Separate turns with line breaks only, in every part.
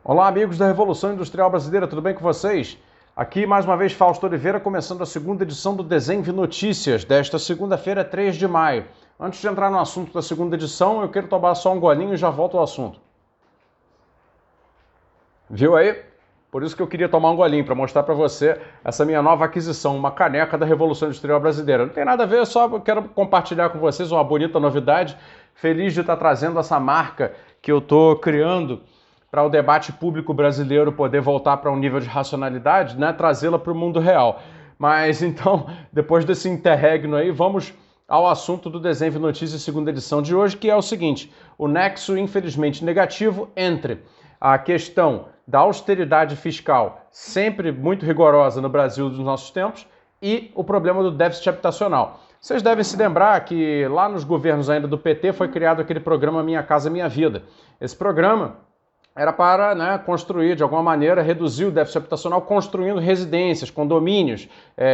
Olá, amigos da Revolução Industrial Brasileira, tudo bem com vocês? Aqui, mais uma vez, Fausto Oliveira, começando a segunda edição do Desenve Notícias, desta segunda-feira, 3 de maio. Antes de entrar no assunto da segunda edição, eu quero tomar só um golinho e já volto ao assunto. Viu aí? Por isso que eu queria tomar um golinho, para mostrar para você essa minha nova aquisição, uma caneca da Revolução Industrial Brasileira. Não tem nada a ver, só quero compartilhar com vocês uma bonita novidade. Feliz de estar trazendo essa marca que eu estou criando para o debate público brasileiro poder voltar para um nível de racionalidade, né? Trazê-la para o mundo real. Mas então, depois desse interregno aí, vamos ao assunto do Desenve Notícias segunda edição de hoje, que é o seguinte: o nexo infelizmente negativo entre a questão da austeridade fiscal, sempre muito rigorosa no Brasil dos nossos tempos, e o problema do déficit habitacional. Vocês devem se lembrar que lá nos governos ainda do PT foi criado aquele programa Minha Casa Minha Vida. Esse programa era para, né, construir, de alguma maneira, reduzir o déficit habitacional construindo residências, condomínios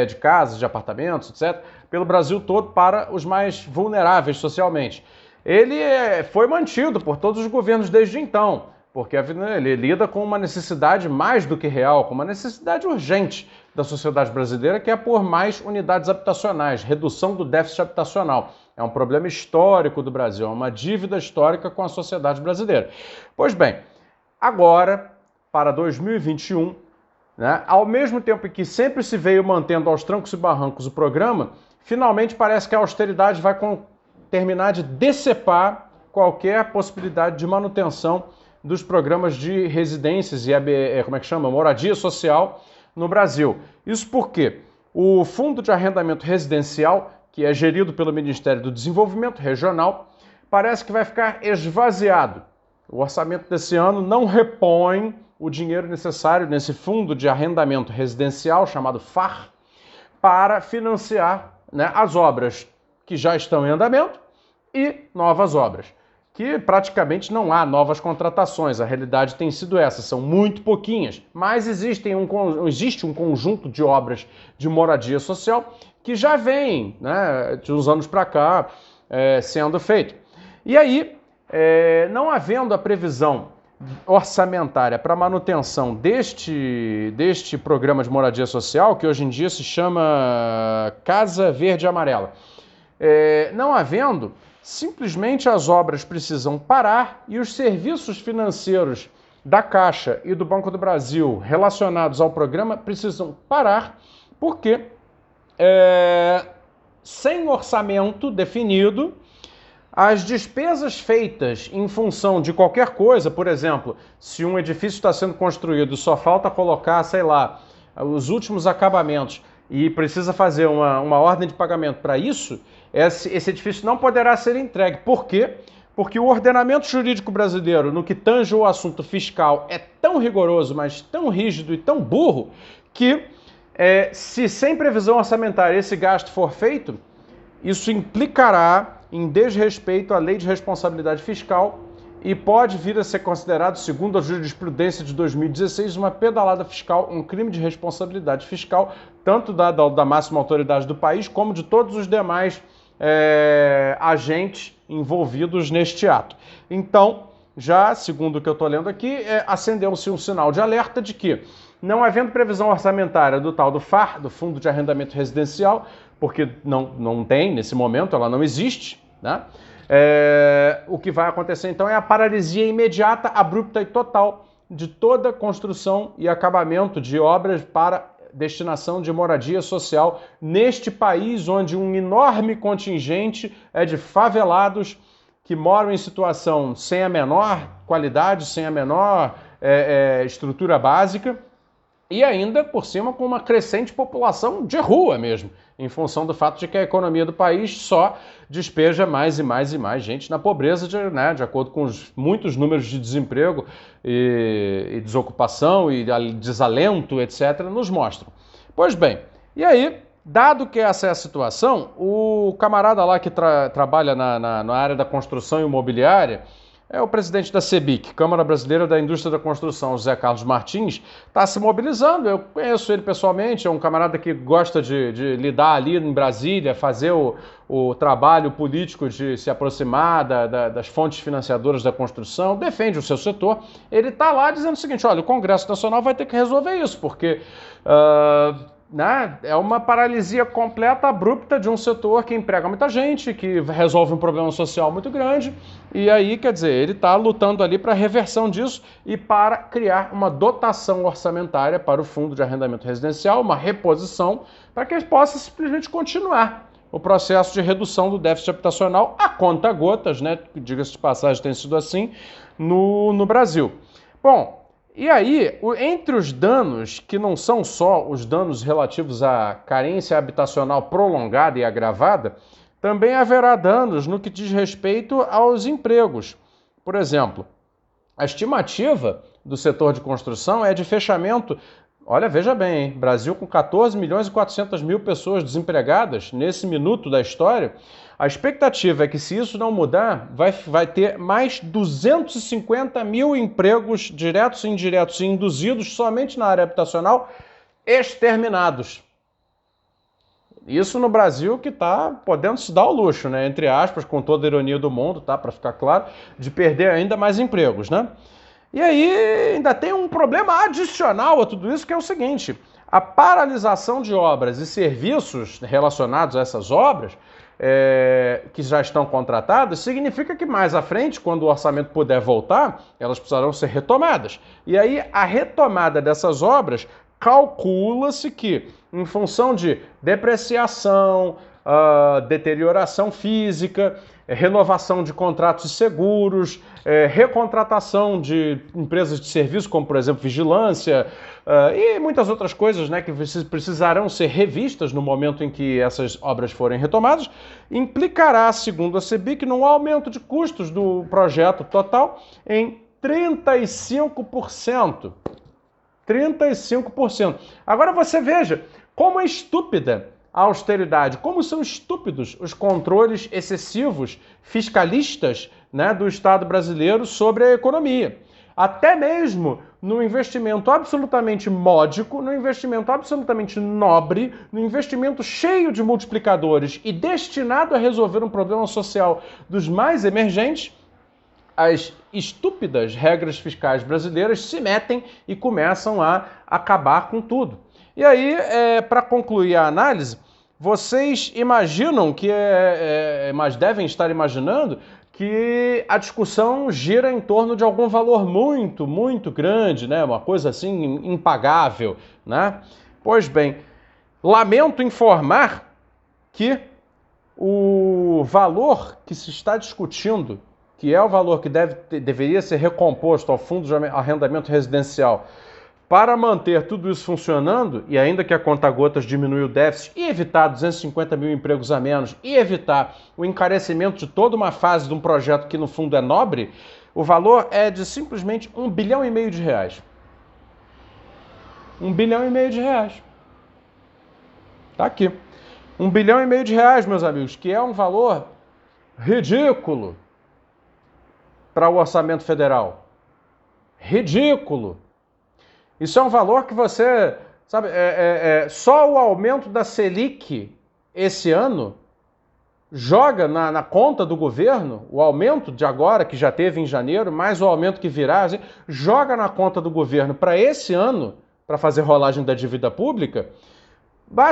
de casas, de apartamentos, etc., pelo Brasil todo para os mais vulneráveis socialmente. Ele foi mantido por todos os governos desde então, porque ele lida com uma necessidade mais do que real, com uma necessidade urgente da sociedade brasileira, que é por mais unidades habitacionais, redução do déficit habitacional. É um problema histórico do Brasil, é uma dívida histórica com a sociedade brasileira. Pois bem, agora, para 2021, né, ao mesmo tempo que sempre se veio mantendo aos trancos e barrancos o programa, finalmente parece que a austeridade vai terminar de decepar qualquer possibilidade de manutenção dos programas de residências e moradia social no Brasil. Isso porque o Fundo de Arrendamento Residencial, que é gerido pelo Ministério do Desenvolvimento Regional, parece que vai ficar esvaziado. O orçamento desse ano não repõe o dinheiro necessário nesse fundo de arrendamento residencial, chamado FAR, para financiar, né, as obras que já estão em andamento e novas obras, que praticamente não há novas contratações. A realidade tem sido essa, são muito pouquinhas, mas existe um conjunto de obras de moradia social que já vem, né, de uns anos para cá, sendo feito. E aí, não havendo a previsão orçamentária para manutenção deste programa de moradia social, que hoje em dia se chama Casa Verde e Amarela, não havendo, simplesmente as obras precisam parar e os serviços financeiros da Caixa e do Banco do Brasil relacionados ao programa precisam parar, porque sem orçamento definido, as despesas feitas em função de qualquer coisa, por exemplo, se um edifício está sendo construído e só falta colocar, sei lá, os últimos acabamentos e precisa fazer uma ordem de pagamento para isso, esse edifício não poderá ser entregue. Por quê? Porque o ordenamento jurídico brasileiro, no que tange o assunto fiscal, é tão rigoroso, mas tão rígido e tão burro, que se sem previsão orçamentária esse gasto for feito, isso implicará em desrespeito à Lei de Responsabilidade Fiscal e pode vir a ser considerado, segundo a jurisprudência de 2016, uma pedalada fiscal, um crime de responsabilidade fiscal, tanto da máxima autoridade do país como de todos os demais agentes envolvidos neste ato. Então, já, segundo o que eu estou lendo aqui, acendeu-se um sinal de alerta de que, não havendo previsão orçamentária do tal do FAR, do Fundo de Arrendamento Residencial, porque não tem nesse momento, ela não existe, né? O que vai acontecer então é a paralisia imediata, abrupta e total de toda construção e acabamento de obras para destinação de moradia social neste país onde um enorme contingente é de favelados que moram em situação sem a menor qualidade, sem a menor estrutura básica, e ainda, por cima, com uma crescente população de rua mesmo, em função do fato de que a economia do país só despeja mais e mais e mais gente na pobreza, de acordo com os muitos números de desemprego e desocupação e desalento, etc., nos mostram. Pois bem, e aí, dado que essa é a situação, o camarada lá que trabalha na área da construção imobiliária o presidente da CEBIC, Câmara Brasileira da Indústria da Construção, José Carlos Martins, está se mobilizando. Eu conheço ele pessoalmente, é um camarada que gosta de lidar ali em Brasília, fazer o trabalho político de se aproximar das fontes financiadoras da construção, defende o seu setor. Ele está lá dizendo o seguinte, olha, o Congresso Nacional vai ter que resolver isso, porque é uma paralisia completa, abrupta de um setor que emprega muita gente, que resolve um problema social muito grande, e aí, quer dizer, ele está lutando ali para a reversão disso e para criar uma dotação orçamentária para o Fundo de Arrendamento Residencial, uma reposição, para que ele possa simplesmente continuar o processo de redução do déficit habitacional a conta-gotas, né? Diga-se de passagem, tem sido assim no Brasil. Bom, e aí, entre os danos, que não são só os danos relativos à carência habitacional prolongada e agravada, também haverá danos no que diz respeito aos empregos. Por exemplo, a estimativa do setor de construção é de fechamento. Olha, veja bem, hein? Brasil com 14 milhões e 400 mil pessoas desempregadas nesse minuto da história. A expectativa é que, se isso não mudar, vai ter mais 250 mil empregos diretos e indiretos e induzidos somente na área habitacional exterminados. Isso no Brasil, que está podendo se dar ao luxo, né? Entre aspas, com toda a ironia do mundo, tá? Para ficar claro, de perder ainda mais empregos, né? E aí ainda tem um problema adicional a tudo isso, que é o seguinte: a paralisação de obras e serviços relacionados a essas obras, que já estão contratadas, significa que mais à frente, quando o orçamento puder voltar, elas precisarão ser retomadas. E aí a retomada dessas obras, calcula-se que, em função de depreciação, deterioração física, renovação de contratos e seguros, recontratação de empresas de serviço, como por exemplo vigilância, e muitas outras coisas, né, que precisarão ser revistas no momento em que essas obras forem retomadas, implicará, segundo a CEBIC, num aumento de custos do projeto total em 35%. 35%. Agora você veja como é estúpida a austeridade, como são estúpidos os controles excessivos fiscalistas, né, do Estado brasileiro sobre a economia. Até mesmo no investimento absolutamente módico, no investimento absolutamente nobre, no investimento cheio de multiplicadores e destinado a resolver um problema social dos mais emergentes, as estúpidas regras fiscais brasileiras se metem e começam a acabar com tudo. E aí, para concluir a análise, vocês imaginam que, mas devem estar imaginando, que a discussão gira em torno de algum valor muito, muito grande, né? Uma coisa assim impagável, né? Pois bem, lamento informar que o valor que se está discutindo, que é o valor que deveria ser recomposto ao Fundo de Arrendamento Residencial para manter tudo isso funcionando, e ainda que a conta-gotas diminui o déficit e evitar 250 mil empregos a menos e evitar o encarecimento de toda uma fase de um projeto que no fundo é nobre, o valor é de simplesmente R$1,5 bilhão. R$1,5 bilhão, tá aqui. R$1,5 bilhão, meus amigos, que é um valor ridículo para o orçamento federal. Ridículo. Isso é um valor que você, sabe, só o aumento da Selic esse ano joga na conta do governo, o aumento de agora, que já teve em janeiro, mais o aumento que virá, joga na conta do governo para esse ano, para fazer rolagem da dívida pública,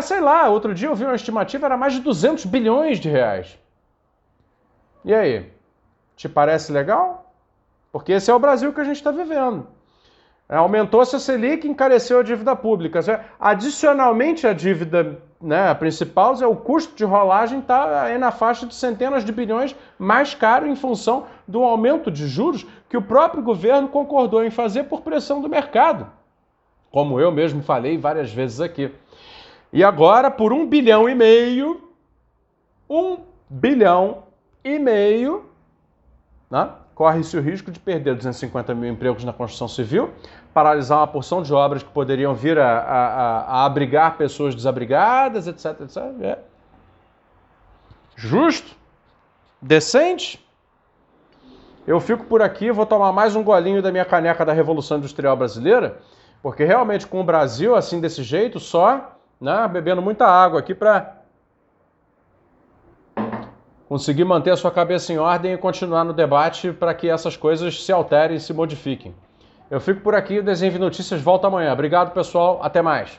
sei lá, outro dia eu vi uma estimativa, era mais de R$200 bilhões. E aí, te parece legal? Porque esse é o Brasil que a gente está vivendo. Aumentou-se a Selic, encareceu a dívida pública. Adicionalmente, a dívida, né, a principal, o custo de rolagem está aí na faixa de centenas de bilhões, mais caro em função do aumento de juros que o próprio governo concordou em fazer por pressão do mercado, como eu mesmo falei várias vezes aqui. E agora, por R$1,5 bilhão, R$1,5 bilhão, né? Corre-se o risco de perder 250 mil empregos na construção civil, paralisar uma porção de obras que poderiam vir a abrigar pessoas desabrigadas, etc, etc. Justo? Decente? Eu fico por aqui, vou tomar mais um golinho da minha caneca da Revolução Industrial Brasileira, porque realmente com o Brasil assim desse jeito, só, né, bebendo muita água aqui para conseguir manter a sua cabeça em ordem e continuar no debate para que essas coisas se alterem e se modifiquem. Eu fico por aqui, o Desenho de Notícias volta amanhã. Obrigado, pessoal. Até mais.